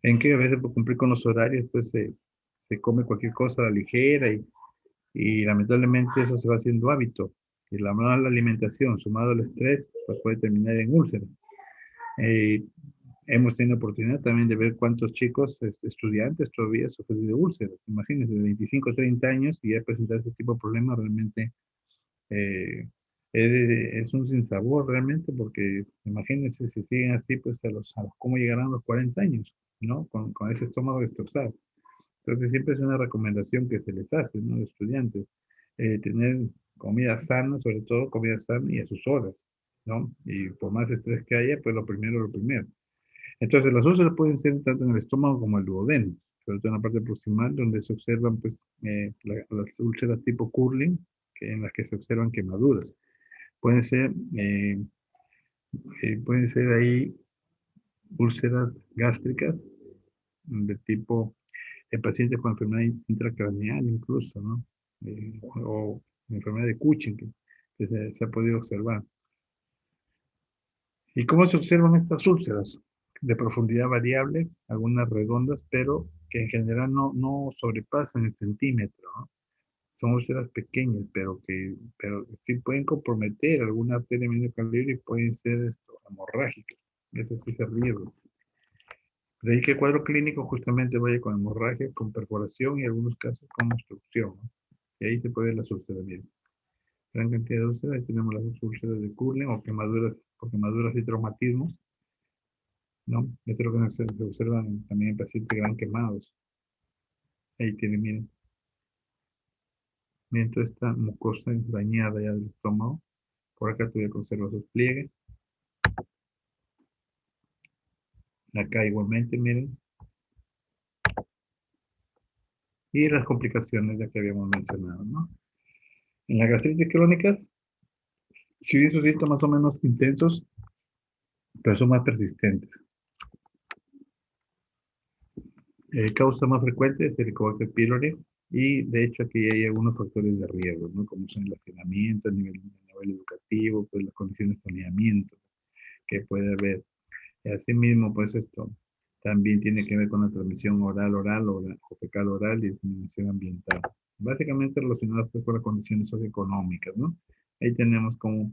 en que a veces por cumplir con los horarios, pues se come cualquier cosa a la ligera y lamentablemente eso se va haciendo hábito. Y la mala alimentación sumado al estrés, pues puede terminar en úlceras. Eh, Hemos tenido oportunidad también de ver cuántos chicos, estudiantes todavía sufren de úlceras. Imagínense, de 25 o 30 años y ya presentar este tipo de problemas realmente eh, es un sinsabor realmente porque imagínense si siguen así, pues cómo llegarán a los 40 años, ¿no? Con ese estómago destrozado. Entonces siempre es una recomendación que se les hace, ¿no? A los estudiantes, tener comida sana, sobre todo comida sana y a sus horas, ¿no? Y por más estrés que haya, pues lo primero. Entonces, las úlceras pueden ser tanto en el estómago como el duodeno, sobre todo en la parte proximal, donde se observan pues, las úlceras tipo curling, en las que se observan quemaduras. Pueden ser, eh, pueden ser ahí úlceras gástricas de tipo pacientes con enfermedad intracraneal incluso, ¿no? O enfermedad de Cushing que se ha podido observar. ¿Y cómo se observan estas úlceras? De profundidad variable, algunas redondas, pero que en general no sobrepasan el centímetro, ¿no? Son úlceras pequeñas, pero sí pueden comprometer alguna arteria medio calibre y pueden ser hemorrágicas. Ese sí es el riesgo. De ahí que el cuadro clínico justamente vaya con hemorragia, con perforación y en algunos casos con obstrucción, ¿no? Y ahí se puede ver las úlceras bien. gran cantidad de úlceras. Ahí tenemos las úlceras de Kuhlen o quemaduras, o quemaduras y traumatismos, ¿no? Esto es lo que se observa también en pacientes que van quemados. Ahí tienen, miren, miren toda esta mucosa dañada ya del estómago. Por acá todavía conserva sus pliegues. Acá igualmente, miren. Y las complicaciones ya que habíamos mencionado, ¿no? En las gastritis crónicas, si bien sus síntomas son menos intensos, pero son más persistentes. Causa más frecuente es el Helicobacter pylori y de hecho aquí hay algunos factores de riesgo, ¿no? Como son el hacinamiento, el nivel educativo, pues las condiciones de saneamiento que puede haber. Asimismo, pues esto también tiene que ver con la transmisión oral o fecal oral y disminución ambiental. Básicamente relacionadas pues, con las condiciones socioeconómicas, ¿no? Ahí tenemos cómo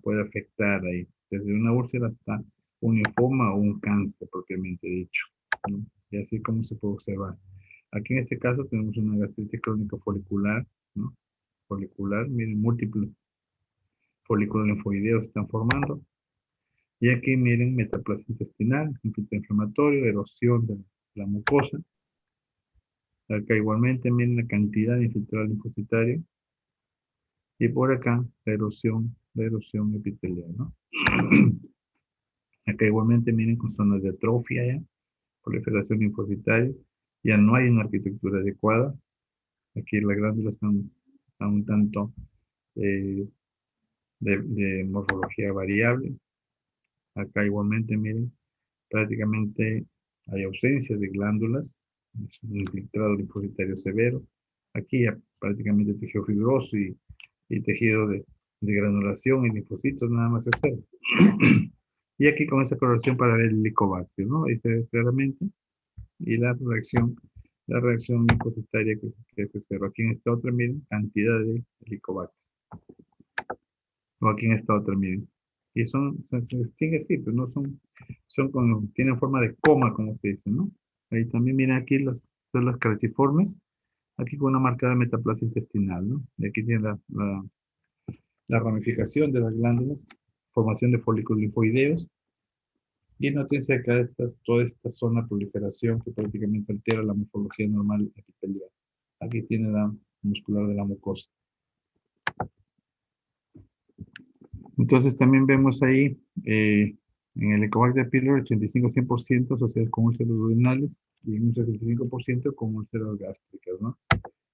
puede afectar ahí, desde una úlcera hasta un linfoma o un cáncer propiamente dicho, ¿no? Y así como se puede observar. Aquí en este caso tenemos una gastritis crónica folicular, ¿no? Folicular, miren, múltiples folículos linfoideos se están formando. Y aquí miren metaplasia intestinal, infiltrado inflamatorio, erosión de la mucosa. Acá igualmente miren la cantidad de infiltrado linfocitario. Y por acá la erosión epitelial, ¿no? Acá igualmente miren con zonas de atrofia ya, proliferación linfocitaria. Ya no hay una arquitectura adecuada. Aquí las glándulas están un tanto eh, de morfología variable. Acá igualmente miren prácticamente hay ausencia de glándulas, es un infiltrado linfocitario severo. Aquí ya prácticamente tejido fibroso y tejido de granulación y linfocitos nada más es cero. Y aquí con esa coloración para ver el helicobacter, ¿no? Ahí se ve claramente. Y la reacción linfocitaria que se observa. Aquí en esta otra, miren, cantidad de helicobacter. O aquí en esta otra, miren. Y se distingue así, pues no tienen forma de coma, como se dice, ¿no? Ahí también miren aquí las células calciformes, aquí con una marcada metaplasia intestinal, ¿no? Y aquí tiene la ramificación de las glándulas, formación de folículos linfoideos, y notense acá toda esta zona de proliferación que prácticamente altera la morfología normal epitelial. Aquí tiene la muscular de la mucosa. Entonces también vemos ahí en el Helicobacter pylori 85-100% asociados con úlceras duodenales y un 65% con úlceras gástricas, ¿no?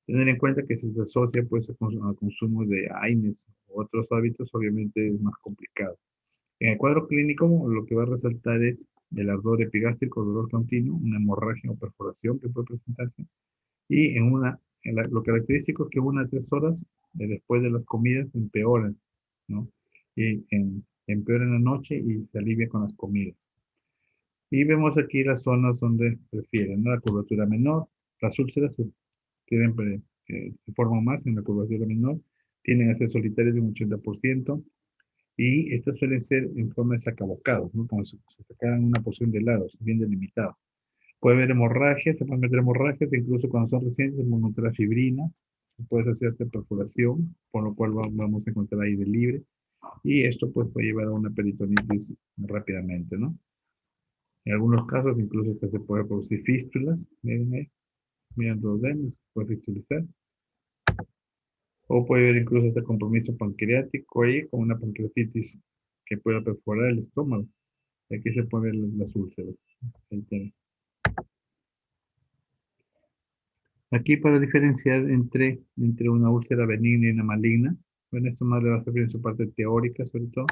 Tener en cuenta que si se asocia pues al consumo de AINES u otros hábitos, obviamente es más complicado. En el cuadro clínico lo que va a resaltar es el ardor epigástrico, dolor continuo, una hemorragia o perforación que puede presentarse y lo característico es que 1 a 3 horas después de las comidas empeoran, ¿no? Y empeora en la noche y se alivia con las comidas. Y vemos aquí las zonas donde prefieren, ¿no? La curvatura menor, las úlceras se forman más en la curvatura menor, tienen acceso solitario de un 80%, y estas suelen ser en forma de sacabocados, ¿no? Como si se sacaran una porción de helados, bien delimitado. Puede haber hemorragias, se pueden meter hemorragias, incluso cuando son recientes, se puede encontrar fibrina, se puede asociarse perforación, por lo cual vamos a encontrar aire libre, y esto pues puede llevar a una peritonitis rápidamente, ¿no? En algunos casos incluso se puede producir fístulas, miren ahí, miren los demás, se puede fistulizar, o puede haber incluso este compromiso pancreático ahí, con una pancreatitis que pueda perforar el estómago. Aquí se pueden ver las úlceras. Ahí tienen. Aquí para diferenciar entre una úlcera benigna y una maligna, bueno, esto más le va a servir en su parte teórica sobre todo.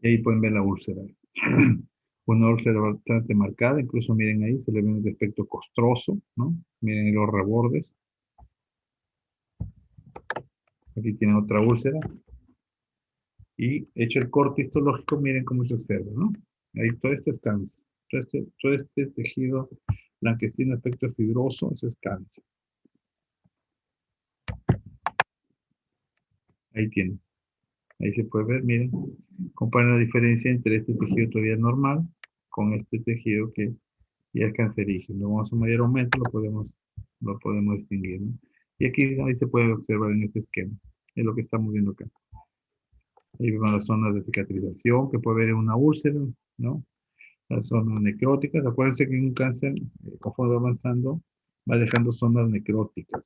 Y ahí pueden ver la úlcera. Una úlcera bastante marcada, incluso miren ahí, se le ve un aspecto costroso, ¿no? Miren los rebordes. Aquí tienen otra úlcera. Y hecho el corte histológico, miren cómo se observa, ¿no? Ahí todo esto es cáncer. Todo este tejido blanquecino, aspecto fibroso, eso es cáncer. Ahí tienen. Ahí se puede ver, miren, comparen la diferencia entre este tejido todavía normal con este tejido que y es cancerígeno. Vamos a mayor aumento, lo podemos distinguir, ¿no? Y aquí ahí se puede observar en este esquema. Es lo que estamos viendo acá. Ahí vemos las zonas de cicatrización que puede haber en una úlcera, ¿no? Las zonas necróticas. Acuérdense que en un cáncer, conforme va avanzando, va dejando zonas necróticas.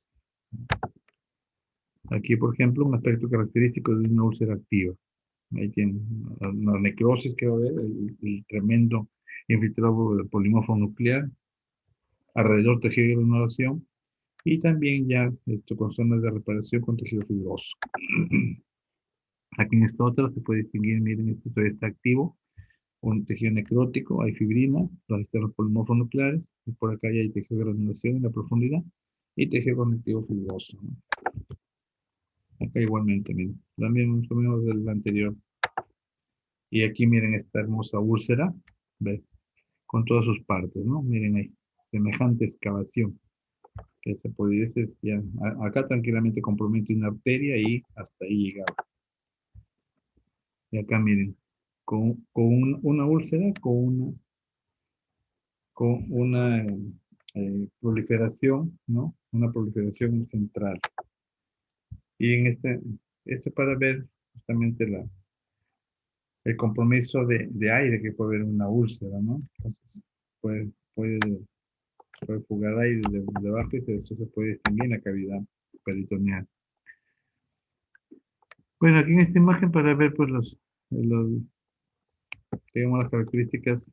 Aquí, por ejemplo, un aspecto característico de una úlcera activa. Ahí tienen la necrosis que va a haber, el tremendo infiltrado de polimorfo nuclear, alrededor tejido de granulación, y también ya esto con zonas de reparación con tejido fibroso. Aquí en esta otra se puede distinguir, miren, este todavía está activo, un tejido necrótico, hay fibrina, donde están los polimorfos nucleares, y por acá ya hay tejido de granulación en la profundidad, y tejido conectivo fibroso, ¿no? Acá igualmente, miren, también más o menos del anterior. Y aquí miren esta hermosa úlcera, ¿ves? Con todas sus partes, ¿no? Miren ahí, semejante excavación que se podría decir, ya, acá tranquilamente comprometo una arteria y hasta ahí llegaba. Y acá miren, una úlcera, con una proliferación, ¿no? Una proliferación central. Y en este para ver justamente el compromiso de aire que puede haber en una úlcera, ¿no? Entonces, puede fugar aire debajo y esto se puede distinguir en la cavidad peritoneal. Bueno, aquí en esta imagen para ver pues digamos, las características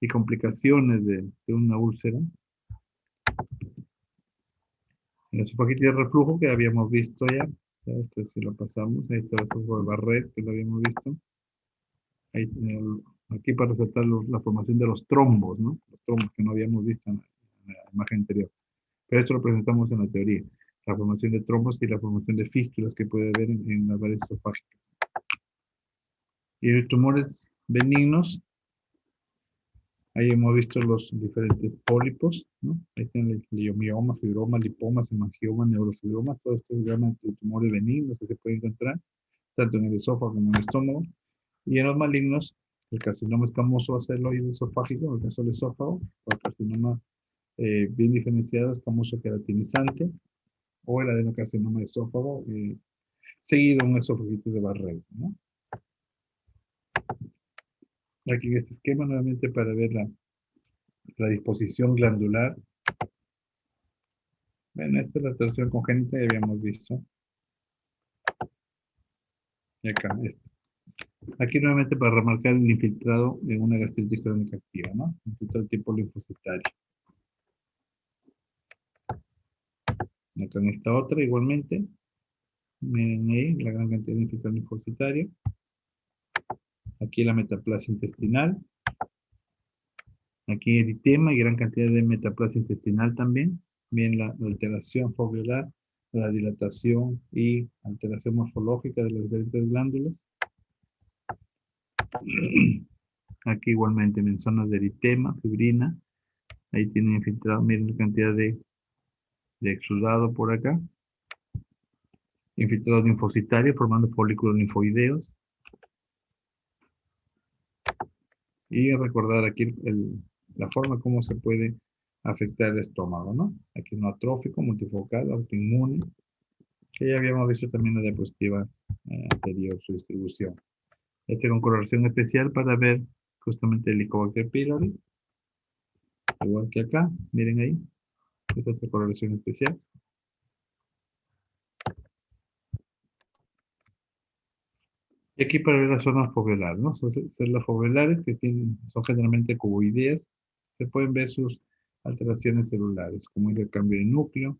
y complicaciones de una úlcera. En la esofagitis de reflujo que habíamos visto ya esto si lo pasamos, ahí está el esófago de Barrett que lo habíamos visto. Ahí, aquí para resaltar la formación de los trombos, ¿no? Los trombos que no habíamos visto en la imagen anterior. Pero esto lo presentamos en la teoría. La formación de trombos y la formación de fístulas que puede haber en las paredes esofágicas. Y los tumores benignos, ahí hemos visto los diferentes pólipos, ¿no? Ahí están el gliomioma, fibroma, lipomas, hemangioma, neurofibromas, todos estos llaman tumores benignos que se pueden encontrar, tanto en el esófago como en el estómago. Y en los malignos, el carcinoma escamoso aceloide esofágico, en el caso del esófago, o el carcinoma bien diferenciado, escamoso queratinizante, o el adenocarcinoma de esófago, seguido un esofagitis de Barrett, ¿no? Aquí en este esquema, nuevamente para ver la disposición glandular. Bueno, esta es la alteración congénita, ya habíamos visto. Y acá, aquí nuevamente para remarcar el infiltrado en una gastritis crónica activa, ¿no? Infiltrado tipo linfocitario. Acá en esta otra igualmente. Miren ahí la gran cantidad de infiltrado linfocitario. Aquí la metaplasia intestinal. Aquí eritema y gran cantidad de metaplasia intestinal también. Bien la alteración foveolar, la dilatación y alteración morfológica de las diferentes glándulas. Aquí igualmente en zonas de eritema, fibrina. Ahí tienen infiltrado, miren la cantidad de exudado por acá. Infiltrado linfocitario formando folículos linfoideos. Y recordar aquí la forma como se puede afectar el estómago, ¿no? Aquí no atrófico, multifocal, autoinmune, que ya habíamos visto también en la diapositiva anterior, su distribución. Este con coloración especial para ver justamente el Helicobacter pylori, igual que acá, miren ahí, esta es otra coloración especial. Y aquí para ver las zonas foveolares, ¿no? Son células foveolares que son generalmente cuboideas, se pueden ver sus alteraciones celulares, como es el cambio de núcleo,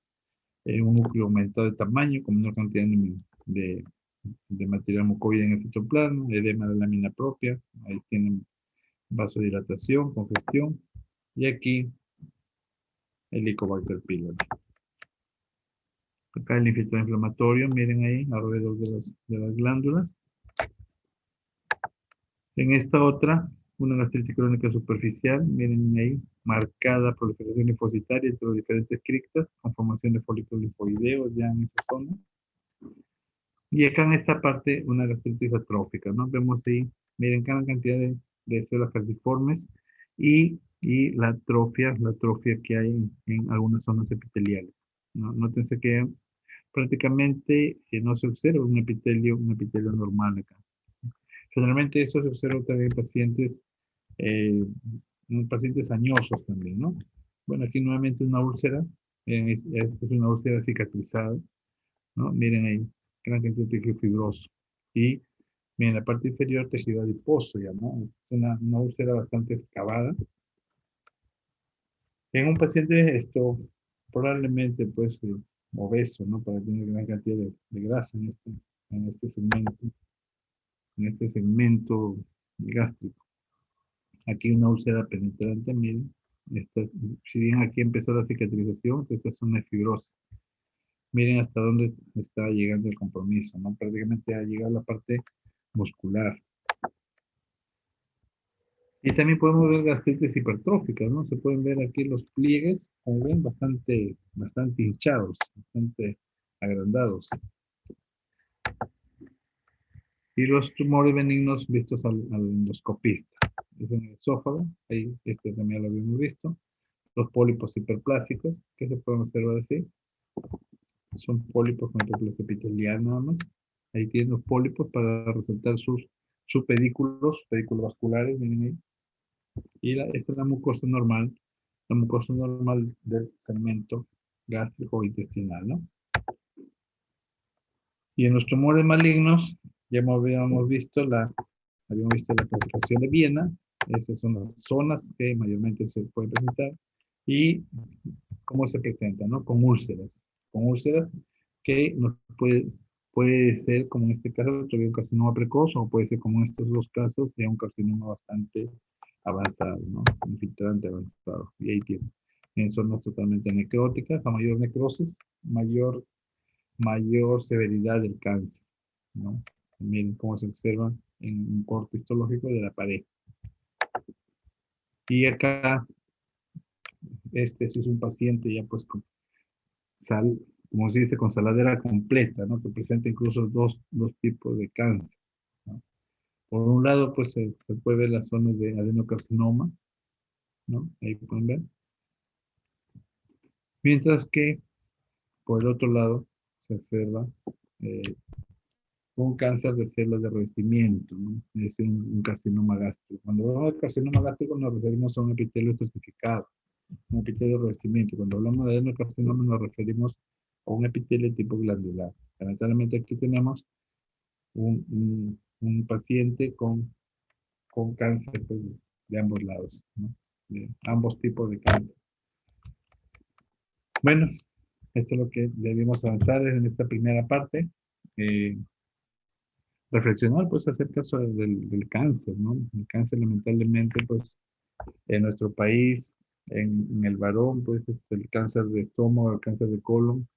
un núcleo aumentado de tamaño, con una cantidad de material mucoide en el citoplasma, edema de lámina propia, ahí tienen vasodilatación, congestión, y aquí el Helicobacter pylori. Acá el infiltrado inflamatorio, miren ahí, alrededor de las glándulas. En esta otra, una gastritis crónica superficial, miren ahí, marcada proliferación linfocitaria entre los diferentes criptas, con formación de folículos linfoideos ya en esa zona. Y acá en esta parte, una gastritis atrófica, ¿no? Vemos ahí, miren, cada cantidad de células calciformes y y la atrofia que hay en algunas zonas epiteliales, ¿no? Nótense que prácticamente no se observa un epitelio normal acá. Generalmente eso se observa también en eh, pacientes añosos también, ¿no? Bueno, aquí nuevamente una úlcera, es una úlcera cicatrizada, ¿no? Miren ahí, gran cantidad de tejido fibroso. Y miren, la parte inferior tejido adiposo ya, ¿no? Es una úlcera bastante excavada. En un paciente esto probablemente pues obeso, ¿no? Para tener gran cantidad de grasa en este segmento gástrico. Aquí una úlcera penetrante, miren. Si bien aquí empezó la cicatrización, esta es una fibrosis. Miren hasta dónde está llegando el compromiso, ¿no? Prácticamente ha llegado la parte muscular. Y también podemos ver gastritis hipertróficas, ¿no? Se pueden ver aquí los pliegues, como ven, bastante hinchados, bastante agrandados. Y los tumores benignos vistos al endoscopista. Es en el esófago, ahí este también lo habíamos visto. Los pólipos hiperplásticos, que se pueden observar así. Son pólipos con hiperplasia epitelial nada más. Ahí tienen los pólipos para resaltar sus pedículos vasculares, miren ahí. Y esta es la mucosa normal del segmento gástrico o intestinal, ¿no? Y en los tumores malignos, ya habíamos visto la clasificación de Viena, esas son las zonas que mayormente se pueden presentar, y cómo se presentan, ¿no? Con úlceras que puede ser, como en este caso, todavía un carcinoma precoz, o puede ser como en estos dos casos, ya un carcinoma bastante avanzado, ¿no? Infiltrante avanzado. Y ahí tiene. En zonas totalmente necróticas, a mayor necrosis, mayor severidad del cáncer, ¿no? Miren cómo se observa en un corte histológico de la pared. Y acá, este sí es un paciente ya pues con sal, como se dice, con saladera completa, ¿no? Que presenta incluso dos tipos de cáncer, ¿no? Por un lado, pues se puede ver las zonas de adenocarcinoma, ¿no? Ahí pueden ver. Mientras que, por el otro lado, se observa eh, un cáncer de células de revestimiento, ¿no? Es un carcinoma gástrico. Cuando hablamos de carcinoma gástrico nos referimos a un epitelio estratificado, un epitelio de revestimiento. Cuando hablamos de adenocarcinoma nos referimos a un epitelio tipo glandular. Lamentablemente aquí tenemos un paciente con cáncer pues, de ambos lados, ¿no? De ambos tipos de cáncer. Bueno, esto es lo que debemos avanzar en esta primera parte. Eh, Reflexionar pues acerca del cáncer, ¿no? El cáncer lamentablemente pues en nuestro país, en el varón pues el cáncer de estómago, el cáncer de colon,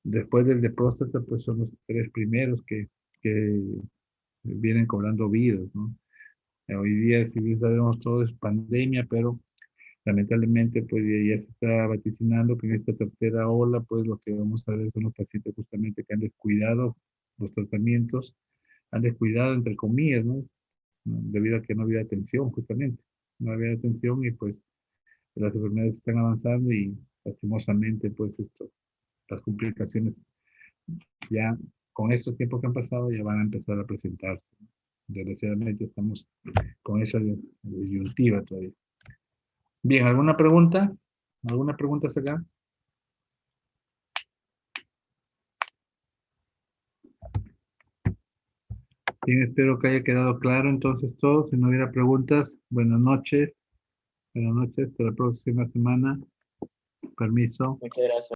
después del de próstata pues son los tres primeros que vienen cobrando vidas, ¿no? Hoy día, si bien sabemos todo es pandemia, pero lamentablemente pues ya se está vaticinando que en esta tercera ola pues lo que vamos a ver son los pacientes justamente que han descuidado los tratamientos, han descuidado entre comillas, ¿no? Debido a que no había atención justamente, no había atención y pues las enfermedades están avanzando y lastimosamente pues las complicaciones ya con estos tiempos que han pasado ya van a empezar a presentarse. Desgraciadamente estamos con esa disyuntiva todavía. Bien, ¿alguna pregunta? ¿Alguna pregunta hasta acá? Bien, espero que haya quedado claro entonces todo. Si no hubiera preguntas, buenas noches. Buenas noches, hasta la próxima semana. Permiso. Muchas gracias.